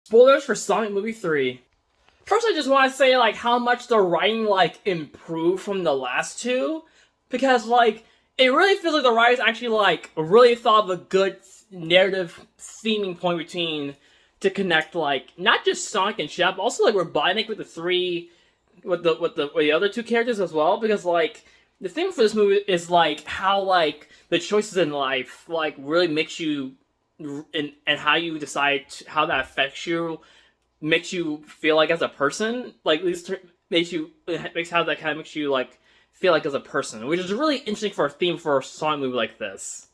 Spoilers for Sonic Movie 3. First, I just want to say, like, how much the writing, like, improved from the last two. Because, like, it really feels like the writers actually, like, really thought of a good narrative theming point between to connect, like, not just Sonic and Shadow, but also, like, Robotnik with the three, with the other two characters as well. Because, like, the thing for this movie is, like, how, like, the choices in life, like, really makes you, and how you decide how that affects you makes you feel like as a person, like at least makes how that kind of makes you like feel like as a person, which is really interesting for a theme for a song movie like this.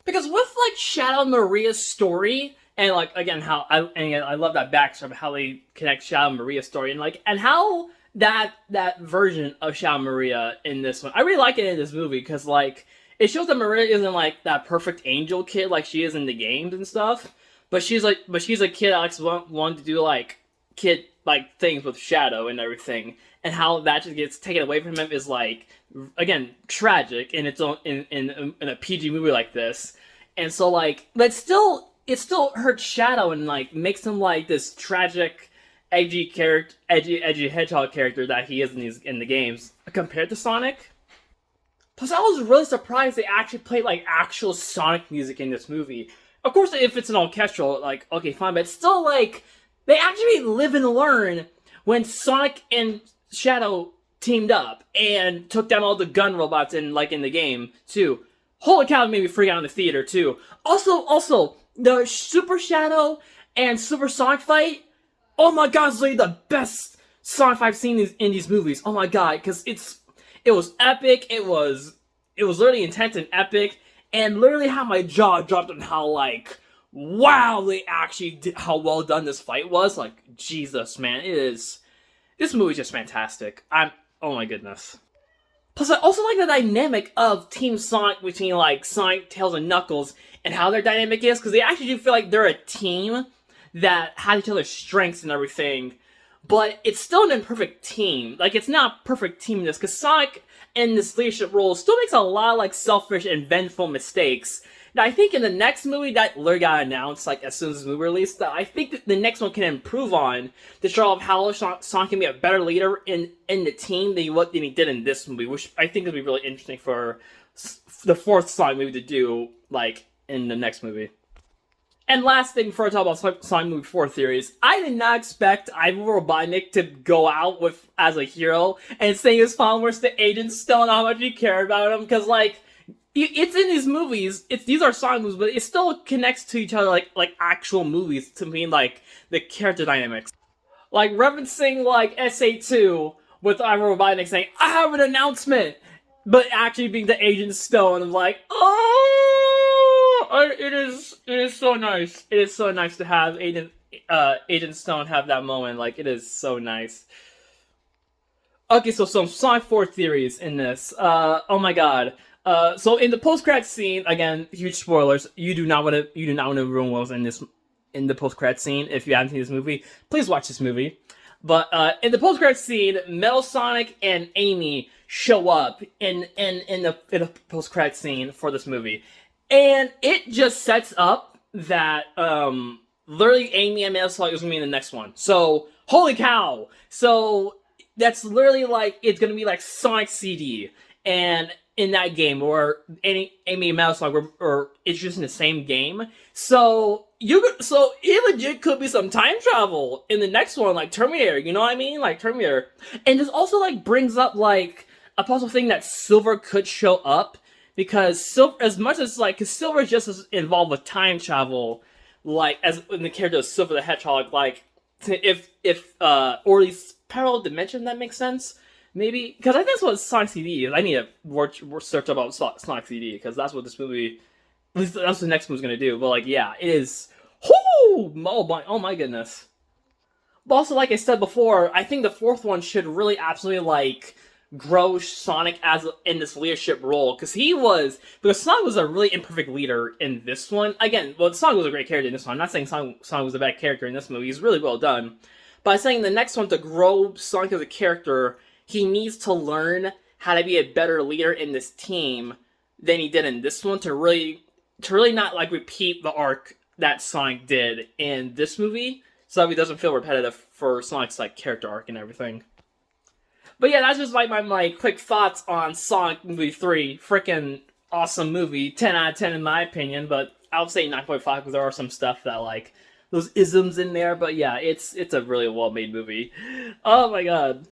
Because with like Shadow and Maria's story, and like again how I love that backstory of how they connect Shadow and Maria's story, and like and how that version of Shadow and Maria in this one, I really like it in this movie because like it shows that Maria isn't like that perfect angel kid like she is in the games and stuff. But she's a kid Alex wanted to do like kid like things with Shadow and everything, and how that just gets taken away from him is like again tragic in its own in a PG movie like this, and so like but still it still hurts Shadow and like makes him like this tragic edgy character, edgy hedgehog character that he is in the games compared to Sonic. Plus, I was really surprised they actually played like actual Sonic music in this movie. Of course, if it's an orchestral, like okay, fine, but it's still like they actually live and learn when Sonic and Shadow teamed up and took down all the gun robots in the game too. Holy cow, it made me freak out in the theater too. Also, the Super Shadow and Super Sonic fight. Oh my god, it's literally the best Sonic I've seen in these movies. Oh my god, because it was epic. It was literally intense and epic, and literally how my jaw dropped on how like wow they actually did how well done this fight was. Like Jesus, man, this movie's just fantastic. Oh my goodness. Plus, I also like the dynamic of Team Sonic between like Sonic, Tails, and Knuckles, and how their dynamic is because they actually do feel like they're a team that has each other's strengths and everything. But it's still an imperfect team. Like it's not perfect team in this because Sonic in this leadership role still makes a lot of like selfish and vengeful mistakes. Now I think in the next movie that literally got announced like as soon as this movie released, that I think that the next one can improve on to show off how Sonic can be a better leader in the team than he did in this movie, which I think would be really interesting for the fourth Sonic movie to do like in the next movie. And last thing before I talk about Sonic Movie 4 theories, I did not expect Ivan Robotnik to go out with as a hero and saying his followers to Agent Stone how much he cared about him, because like it's in these movies. These are Sonic movies, but it still connects to each other like actual movies to mean like the character dynamics. Like referencing like SA2 with Ivan Robotnik saying, "I have an announcement," but actually being the Agent Stone. I'm like, oh, it is so nice. It is so nice to have Agent Stone have that moment. Like it is so nice. Okay, so some Sonic 4 theories in this. Oh my god. So in the post-credit scene, again, huge spoilers. You do not want to ruin what was in the post-credit scene. If you haven't seen this movie, please watch this movie. But in the post-credit scene, Metal Sonic and Amy show up in the post-credit scene for this movie, and it just sets up that literally Amy and Metal Sonic is gonna be in the next one. So holy cow! So that's literally like it's gonna be like Sonic CD, and in that game, or Amy and Metal Sonic are introduced in the same game. So it legit could be some time travel in the next one, like Terminator. You know what I mean? Like Terminator, and this also like brings up like a possible thing that Silver could show up, because Silver, as much as like, cause Silver is just as involved with time travel, like as in the character of Silver the Hedgehog, like if or at least parallel dimension, that makes sense. Maybe because I think that's what Sonic CD is. I need to search about Sonic CD because that's what this movie, at least that's what the next movie's gonna do. But like, yeah, it is. Oh my goodness. But also, like I said before, I think the fourth one should really absolutely like grow Sonic as in this leadership role, because Sonic was a really imperfect leader in this one. Again, well, Sonic was a great character in this one. I'm not saying Sonic was a bad character in this movie. He's really well done. But I'm saying the next one, to grow Sonic as a character, he needs to learn how to be a better leader in this team than he did in this one, to really not like repeat the arc that Sonic did in this movie. so it doesn't feel repetitive for Sonic's like character arc and everything. But yeah, that's just like my quick thoughts on Sonic Movie 3. Freaking awesome movie, 10 out of 10 in my opinion, but I'll say 9.5 because there are some stuff that like those isms in there. But yeah, it's a really well made movie. Oh my god.